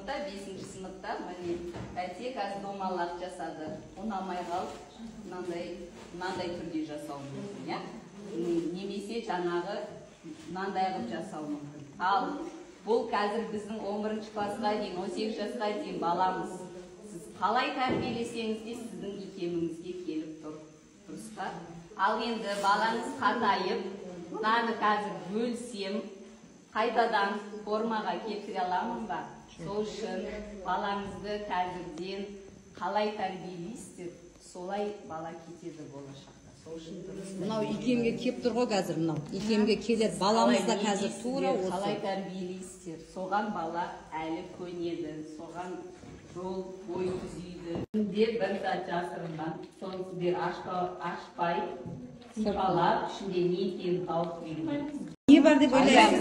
сыныпта, 5-ші сыныпта, міне, тәте қазір домалақ жасады. Ұнамай қалып, мынандай түрде жасау мүмкін, иә? Немесе жаңағы мынандай қылып жасау мүмкін. Ал бұл қазір біздің 11-ші классқа дейін, 18 жасқа дейін баламыз. Сіз қалай тәрбиелесеңіз де сіздің икеміңізге келіп тұр. Дұрыс па? Ал енді балаңыз қатайып, мынаны қазір бөлсем, қайтадан формаға келтіре аламын ба? Сол үшін балаңызды қазірден қалай тәрбиелейсіздер, солай бала кетеді болашақта. Сол үшін дұрыс. Мынау икемге кеп тұр ғой қазір, мынау икемге келеді. Баламыз да қазір тура осы. Қалай тәрбиелейсіздер, соған бала әлі көнеді, соған жол бой түзейді. Де бір сәт жасырынған, соны сіздер ашпай, сипалап, ішінде не екенін тауып беріңіз. Не бар деп ойлайсыз?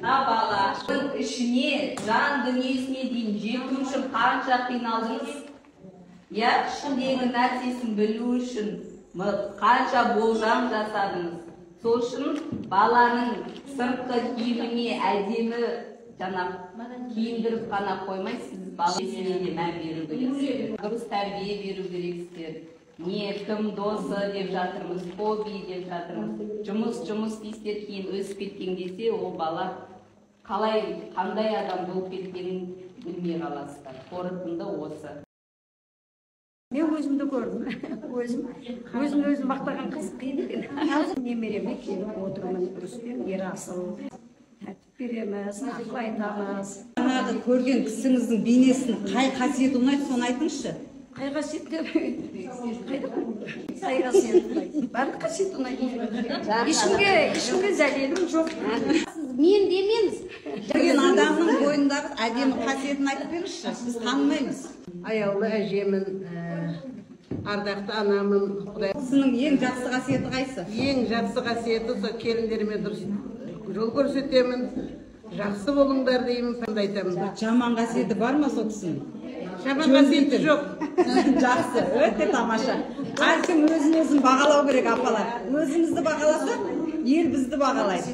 Баланың ішіне, жан дүниесіне дейін жету үшін қанша қиналдыңыз? Ішіндегі нәрсесін білу үшін қанша болжам жасадыңыз? Сол үшін баланың сыртқы киіміне әдемі киіндіріп қана қоймайсыз, баласына де мән беру керексіздер. Дұрыс тәрбие беру керексіздер. Не, кім досы деп жатырмыз, хобби деп жатырмыз. Жұмыс дейсіздер, кейін өсіп кеткен кезде ол бала қандай адам болып кеткенін білмей қаласыздар. Қорытынды осы. Мен өзімді көрдім. Өзім мақтаған қыз қиын екен. Немереме келіп отырмын, Рүстем Ерасыл. Тәртіп береміз, ақыл айтамыз. Жаңағы көрген кісіңіздің бейнесін қай қасиеті ұнайды, соны айтыңызшы. Қай қасиетті? Қай қасиетті? Барлық қасиет ұнайды. Ешкімге зәлелім жоқ. Мен демеңіз. Көрген адамның бойындағы әдемі қасиетін айтып беріңізші. Біз танымаймыз. Аяулы әжемін, ардақты анамын. Сінің ең жақсы қасиеті қайсы? Ең жақсы қасиеті сол келіндеріме дұрыс жол көрсетемін. Жақсы болыңдар деймін, сонда айтамын. Жаман қасиеті бар ма сол кісінің? Жаман қасиеті жоқ. Жақсы, өте тамаша. Әркім өзін бағалау керек, апалар. Өзімізді бағаласа, ел бізді бағалайды.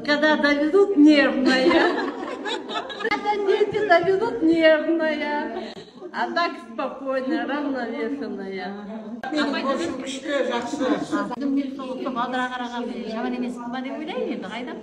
Когда доведут нервная. Когда дети доведут нервная. А так спокойная, равновешенная. Көшім күшті, жақсы. Мен сол балдыра қараған жаман емес па деп ойлаймын енді, қайда?